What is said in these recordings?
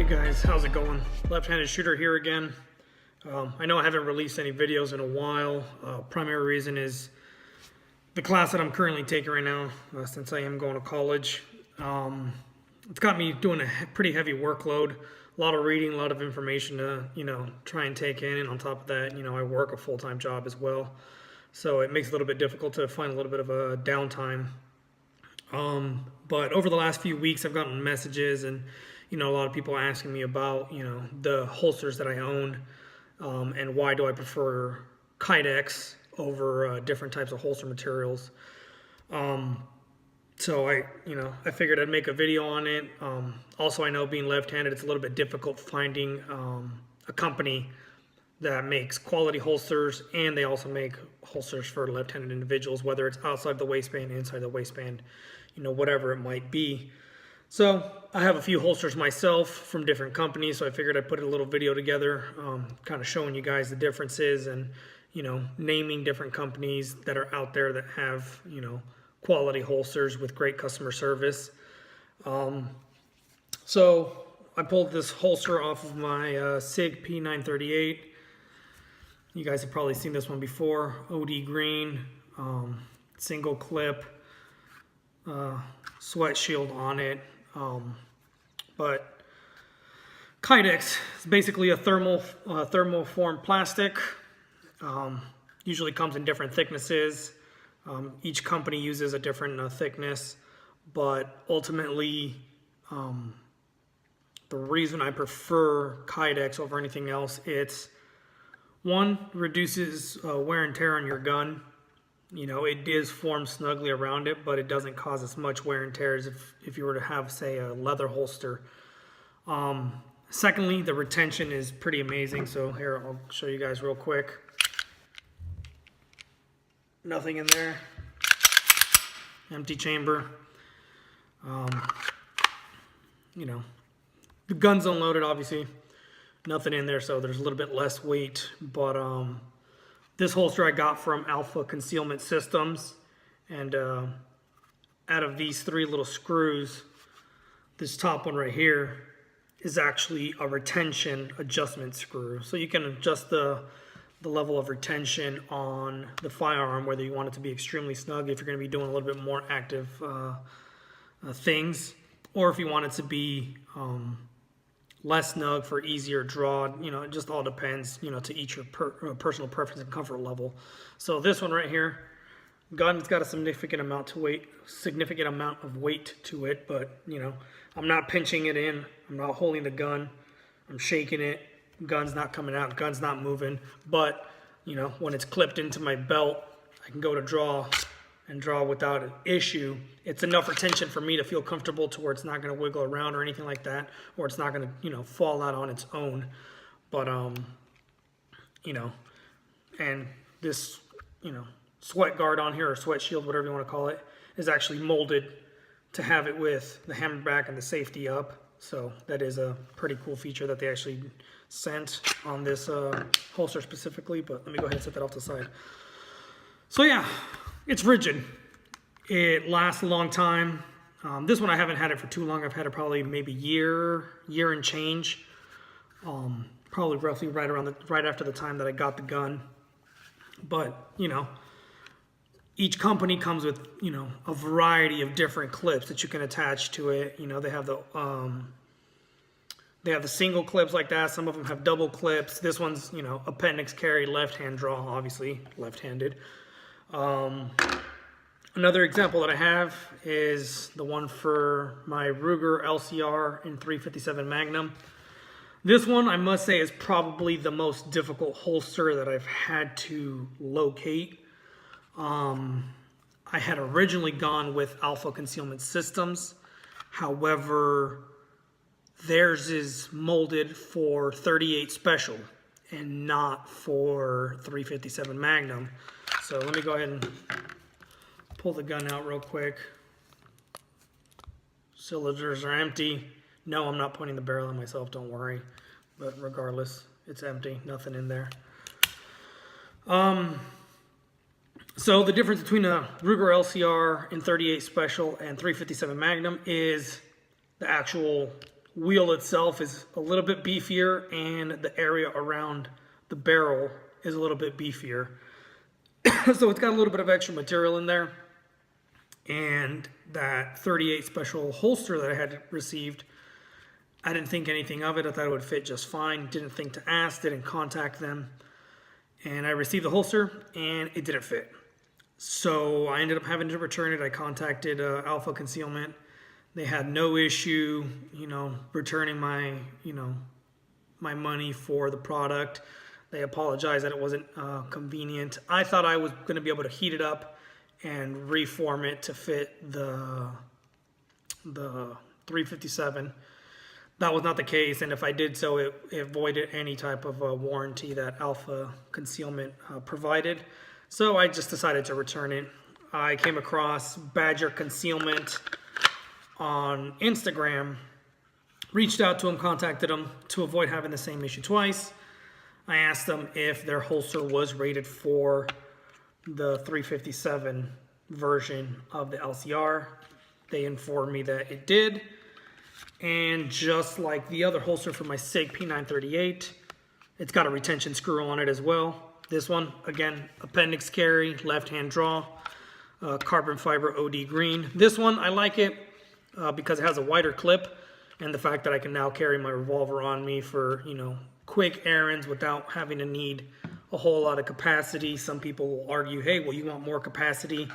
Guys, how's it going? Left-handed shooter here again. I know I haven't released any videos in a while. Primary reason is the class that I'm currently taking right now, since I am going to college. It's got me doing a pretty heavy workload, a lot of reading, a lot of information to, try and take in. And on top of that, I work a full-time job as well. So it makes it a little bit difficult to find a little bit of a downtime. But over the last few weeks, I've gotten messages and, a lot of people asking me about, the holsters that I own, and why do I prefer Kydex over different types of holster materials. So I figured I'd make a video on it. Also, I know being left-handed, it's a little bit difficult finding a company that makes quality holsters, and they also make holsters for left-handed individuals, whether it's outside the waistband, inside the waistband, whatever it might be. So I have a few holsters myself from different companies, so I figured I'd put a little video together, kind of showing you guys the differences and, naming different companies that are out there that have, quality holsters with great customer service. So I pulled this holster off of my Sig P938. You guys have probably seen this one before. OD green, single clip, sweat shield on it. But Kydex is basically a thermoform plastic. Usually comes in different thicknesses. Each company uses a different thickness, but ultimately the reason I prefer Kydex over anything else, it's one, reduces wear and tear on your gun. It does form snugly around it, but it doesn't cause as much wear and tear as if you were to have, say, a leather holster. Secondly, the retention is pretty amazing. So here, I'll show you guys real quick. Nothing in there. Empty chamber. The gun's unloaded, obviously. Nothing in there, so there's a little bit less weight, but this holster I got from Alpha Concealment Systems, and out of these three little screws, this top one right here is actually a retention adjustment screw. So you can adjust the level of retention on the firearm, whether you want it to be extremely snug if you're going to be doing a little bit more active things, or if you want it to be less snug for easier draw. It just all depends, to each your personal preference and comfort level. So this one right here, gun's got a significant amount of weight to it, but I'm not pinching it in, I'm not holding the gun, I'm shaking it, gun's not coming out, gun's not moving. But when it's clipped into my belt, I can go to draw and draw without an issue. It's enough retention for me to feel comfortable to where it's not going to wiggle around or anything like that, or it's not going to, fall out on its own. But, and this, sweat guard on here, or sweat shield, whatever you want to call it, is actually molded to have it with the hammer back and the safety up. So that is a pretty cool feature that they actually sent on this holster specifically. But let me go ahead and set that off to the side. So yeah, it's rigid. It lasts a long time. This one I haven't had it for too long. I've had it probably maybe year and change. Probably roughly right after the time that I got the gun. But each company comes with a variety of different clips that you can attach to it. They have the single clips like that. Some of them have double clips. This one's appendix carry, left-hand draw, obviously left-handed. Another example that I have is the one for my Ruger LCR in 357 Magnum. This one, I must say, is probably the most difficult holster that I've had to locate. I had originally gone with Alpha Concealment Systems. However, theirs is molded for 38 Special and not for 357 Magnum. So let me go ahead and pull the gun out real quick. Cylinders are empty. No, I'm not pointing the barrel at myself, don't worry. But regardless, it's empty, nothing in there. So the difference between a Ruger LCR in 38 Special and 357 Magnum is the actual wheel itself is a little bit beefier, and the area around the barrel is a little bit beefier. So it's got a little bit of extra material in there. And that 38 special holster that I had received, I didn't think anything of it. I thought it would fit just fine. Didn't think to ask, didn't contact them. And I received the holster and it didn't fit. So I ended up having to return it. I contacted Alpha Concealment. They had no issue, returning my, my money for the product. They apologized that it wasn't convenient. I thought I was going to be able to heat it up and reform it to fit the 357. That was not the case, and if I did so, it voided any type of warranty that Alpha Concealment provided. So I just decided to return it. I came across Badger Concealment on Instagram, reached out to them, contacted them to avoid having the same issue twice. I asked them if their holster was rated for the 357 version of the LCR. They informed me that it did. And just like the other holster for my Sig P938, it's got a retention screw on it as well. This one, again, appendix carry, left-hand draw, carbon fiber OD green. This one, I like it because it has a wider clip, and the fact that I can now carry my revolver on me for, quick errands without having to need a whole lot of capacity. Some people will argue, hey, well, you want more capacity,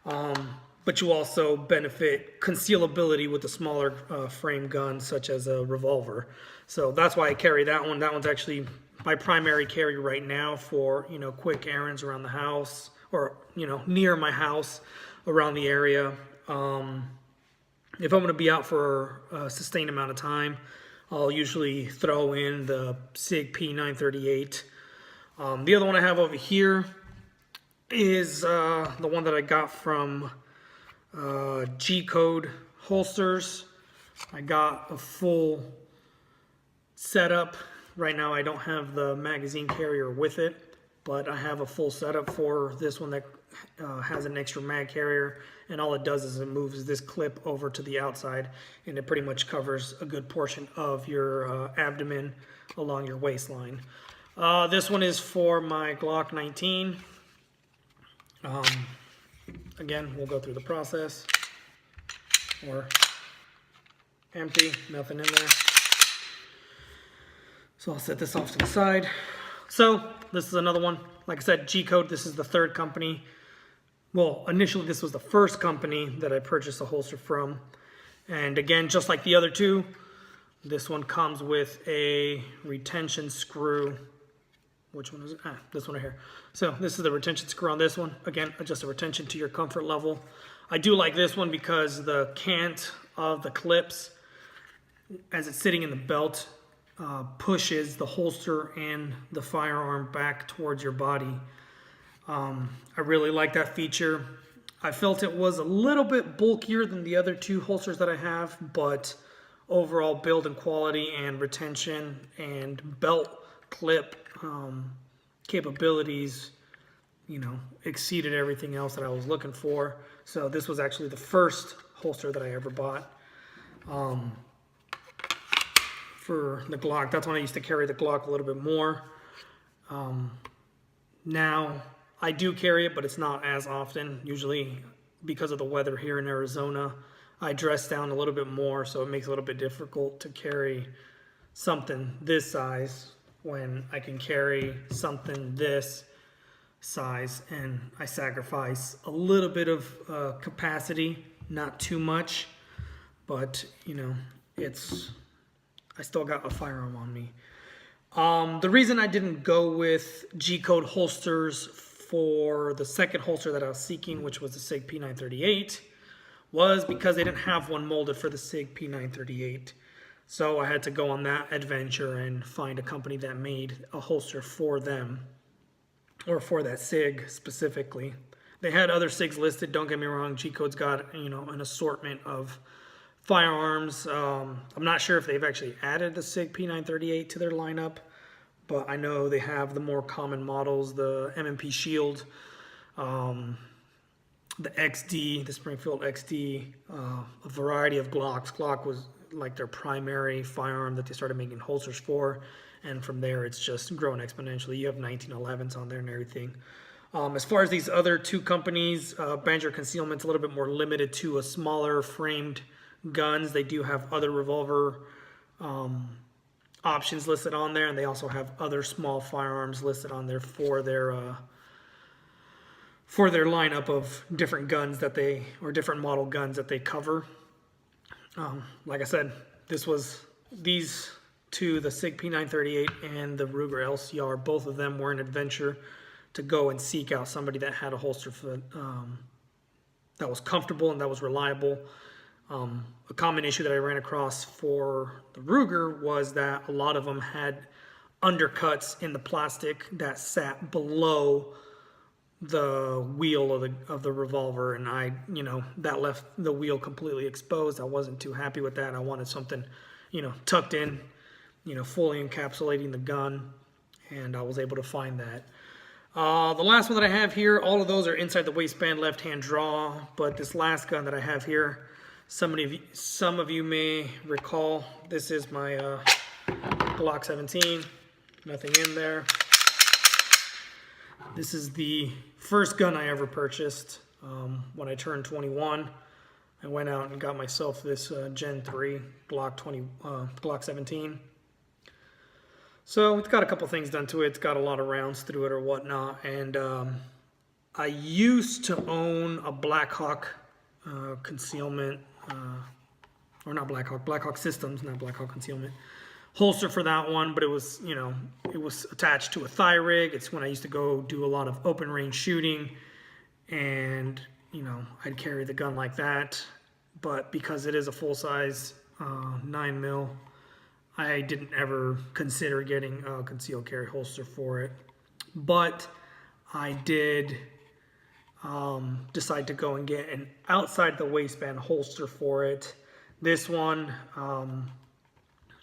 but you also benefit concealability with a smaller frame gun, such as a revolver. So that's why I carry that one. That one's actually my primary carry right now for, quick errands around the house, or, near my house, around the area. If I'm going to be out for a sustained amount of time, I'll usually throw in the Sig P938. The other one I have over here is the one that I got from G-Code holsters. I got a full setup. Right now I don't have the magazine carrier with it, but I have a full setup for this one that has an extra mag carrier, and all it does is it moves this clip over to the outside, and it pretty much covers a good portion of your abdomen along your waistline. This one is for my Glock 19. Again, we'll go through the process. Or empty, nothing in there. So I'll set this off to the side. So this is another one. Like I said, G-Code, this is the third company. Well, initially this was the first company that I purchased a holster from. And again, just like the other two, this one comes with a retention screw. Which one is it? This one right here. So this is the retention screw on this one. Again, adjust the retention to your comfort level. I do like this one because the cant of the clips, as it's sitting in the belt, pushes the holster and the firearm back towards your body. I really like that feature. I felt it was a little bit bulkier than the other two holsters that I have, but overall build and quality and retention and belt clip capabilities, exceeded everything else that I was looking for. So this was actually the first holster that I ever bought for the Glock. That's when I used to carry the Glock a little bit more. Now I do carry it, but it's not as often. Usually because of the weather here in Arizona, I dress down a little bit more, so it makes it a little bit difficult to carry something this size when I can carry something this size, and I sacrifice a little bit of capacity, not too much, but I still got a firearm on me. The reason I didn't go with G-Code holsters for the second holster that I was seeking, which was the Sig P938, was because they didn't have one molded for the Sig P938. So I had to go on that adventure and find a company that made a holster for them, or for that Sig specifically. They had other Sigs listed, don't get me wrong. G-Code's got, an assortment of firearms. I'm not sure if they've actually added the Sig P938 to their lineup, but I know they have the more common models, the M&P Shield, the XD, the Springfield XD, a variety of Glocks. Glock was like their primary firearm that they started making holsters for, and from there it's just grown exponentially. You have 1911s on there and everything. As far as these other two companies, Banjo Concealment's a little bit more limited to a smaller framed guns. They do have other revolver options listed on there, and they also have other small firearms listed on there for their lineup of different guns that they, or different model guns that they cover. Like I said, these two, the Sig P938 and the Ruger LCR, both of them were an adventure to go and seek out somebody that had a holster for, that was comfortable and that was reliable. A common issue that I ran across for the Ruger was that a lot of them had undercuts in the plastic that sat below the wheel of the revolver, and that left the wheel completely exposed. I wasn't too happy with that. I wanted something, tucked in, fully encapsulating the gun, and I was able to find that. The last one that I have here, all of those are inside the waistband left-hand draw, but this last gun that I have here, some of you may recall, this is my Glock 17, nothing in there. This is the first gun I ever purchased. When I turned 21, I went out and got myself this Gen 3 Glock 17. So it's got a couple things done to it. It's got a lot of rounds through it or whatnot. And I used to own a Blackhawk concealment, or not Blackhawk, Blackhawk Systems, not Blackhawk Concealment, holster for that one, but it was, it was attached to a thigh rig. It's when I used to go do a lot of open range shooting, and I'd carry the gun like that. But because it is a full size 9mm, I didn't ever consider getting a concealed carry holster for it. But I did decide to go and get an outside the waistband holster for it. This one,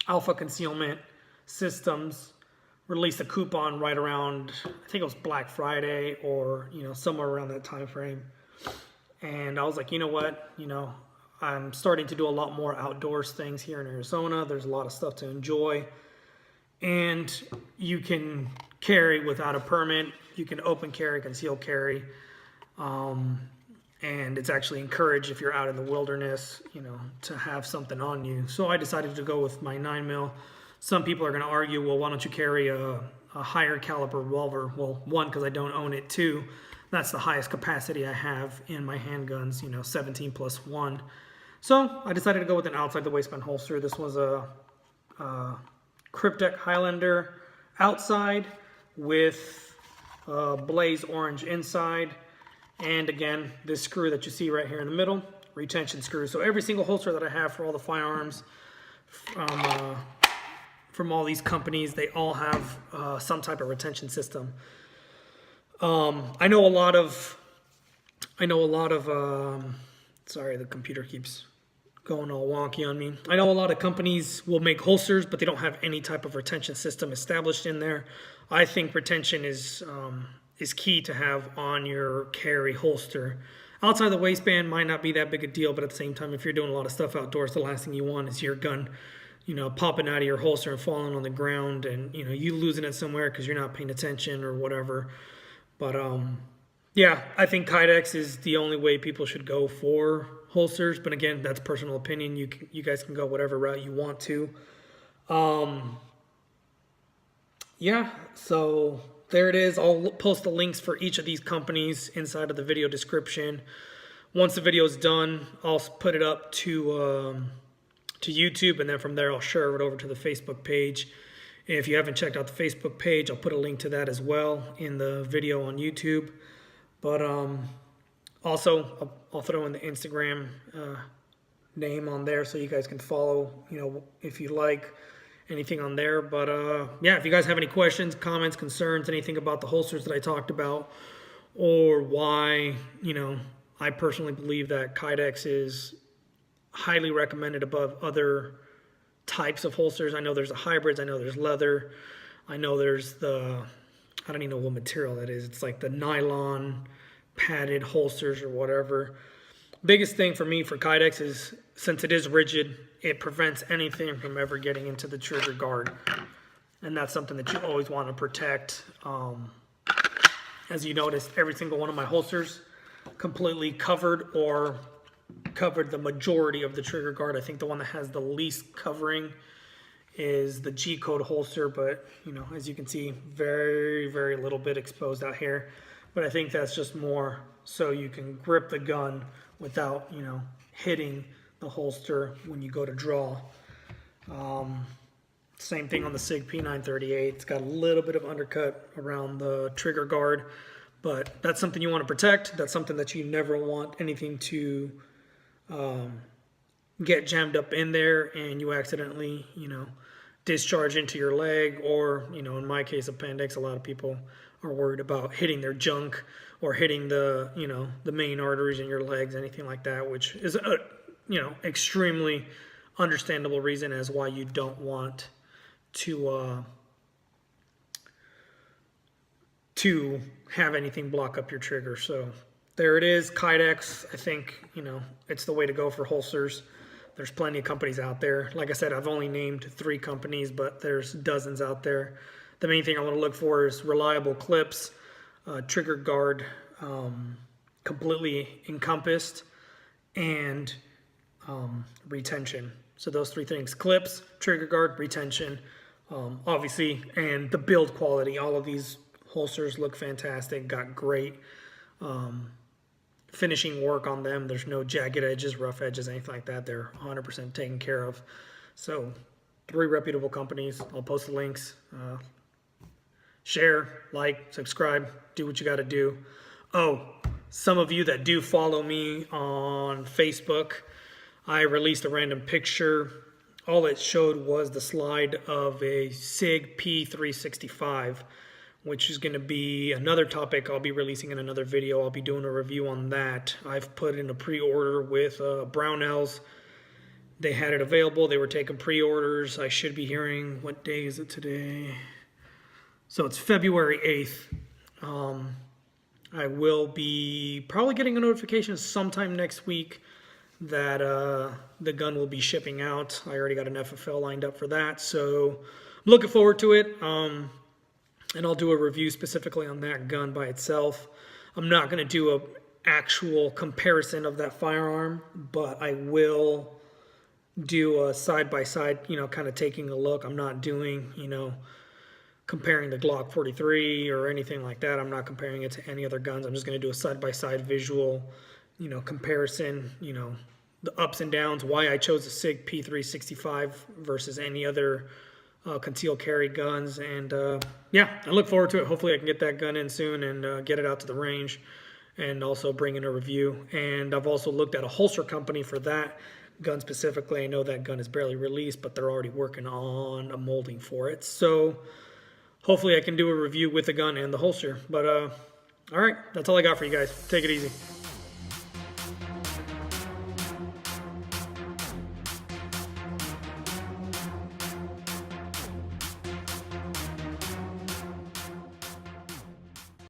Alpha Concealment Systems released a coupon right around, I think it was Black Friday, or somewhere around that time frame. And I was like, you know what, I'm starting to do a lot more outdoors things here in Arizona. There's a lot of stuff to enjoy, and you can carry without a permit. You can open carry, concealed carry, and it's actually encouraged if you're out in the wilderness, to have something on you. So I decided to go with my 9mm. Some people are going to argue, well, why don't you carry a higher caliber revolver? Well, one, because I don't own it. Two, that's the highest capacity I have in my handguns, 17+1. So I decided to go with an outside the waistband holster. This was a Cryptek Highlander outside with blaze orange inside. And again, this screw that you see right here in the middle, retention screw. So every single holster that I have for all the firearms from all these companies, they all have some type of retention system. I know a lot of sorry, the computer keeps going all wonky on me. I know a lot of companies will make holsters, but they don't have any type of retention system established in there. I think retention is key to have on your carry holster. Outside the waistband might not be that big a deal, but at the same time, if you're doing a lot of stuff outdoors, the last thing you want is your gun, popping out of your holster and falling on the ground, and you losing it somewhere because you're not paying attention or whatever. But yeah, I think Kydex is the only way people should go for holsters. But again, that's personal opinion. You guys can go whatever route you want to. Yeah, so there it is. I'll post the links for each of these companies inside of the video description. Once the video is done, I'll put it up to YouTube, and then from there I'll share it over to the Facebook page. If you haven't checked out the Facebook page, I'll put a link to that as well in the video on YouTube. But also, I'll throw in the Instagram name on there so you guys can follow, if you like anything on there. But yeah, if you guys have any questions, comments, concerns, anything about the holsters that I talked about, or why, I personally believe that Kydex is highly recommended above other types of holsters. I know there's the hybrids, I know there's leather, I know there's I don't even know what material that is. It's like the nylon padded holsters or whatever. Biggest thing for me for Kydex is, since it is rigid, it prevents anything from ever getting into the trigger guard. And that's something that you always want to protect. As you notice, every single one of my holsters completely covered or covered the majority of the trigger guard. I think the one that has the least covering is the G-code holster, but you know, as you can see, very, very little bit exposed out here. But I think that's just more so you can grip the gun without, you know, hitting the holster when you go to draw. Same thing on the Sig P938. It's got a little bit of undercut around the trigger guard, but that's something you want to protect. That's something that you never want anything to get jammed up in there and you accidentally, you know, discharge into your leg, or, you know, in my case, appendix. A lot of people are worried about hitting their junk or hitting the, you know, the main arteries in your legs, anything like that, which is a, you know, extremely understandable reason as why you don't want to have anything block up your trigger. So there it is, Kydex. I think, you know, it's the way to go for holsters. There's plenty of companies out there. Like I said, I've only named 3 companies, but there's dozens out there. The main thing I want to look for is reliable clips, trigger guard completely encompassed, and retention. So those 3 things: clips, trigger guard, retention, obviously, and the build quality. All of these holsters look fantastic, got great finishing work on them. There's no jagged edges, rough edges, anything like that. They're 100% taken care of. So 3 reputable companies. I'll post the links. Share, like, subscribe, do what you got to do. Oh, some of you that do follow me on Facebook, I released a random picture. All it showed was the slide of a Sig P938, which is going to be another topic I'll be releasing in another video. I'll be doing a review on that. I've put in a pre-order with Brownells. They had it available. They were taking pre-orders. I should be hearing, what day is it today? So it's February 8th. I will be probably getting a notification sometime next week that the gun will be shipping out. I already got an FFL lined up for that, so I'm looking forward to it. And I'll do a review specifically on that gun by itself. I'm not going to do an actual comparison of that firearm, but I will do a side-by-side, you know, kind of taking a look. I'm not doing, you know, comparing the Glock 43 or anything like that. I'm not comparing it to any other guns. I'm just going to do a side-by-side visual, you know, comparison, you know, the ups and downs, why I chose the Sig P938 versus any other concealed carry guns. And yeah, I look forward to it. Hopefully I can get that gun in soon and get it out to the range, and also bring in a review. And I've also looked at a holster company for that gun specifically. I know that gun is barely released, but they're already working on a molding for it. So hopefully I can do a review with the gun and the holster. But all right, that's all I got for you guys. Take it easy.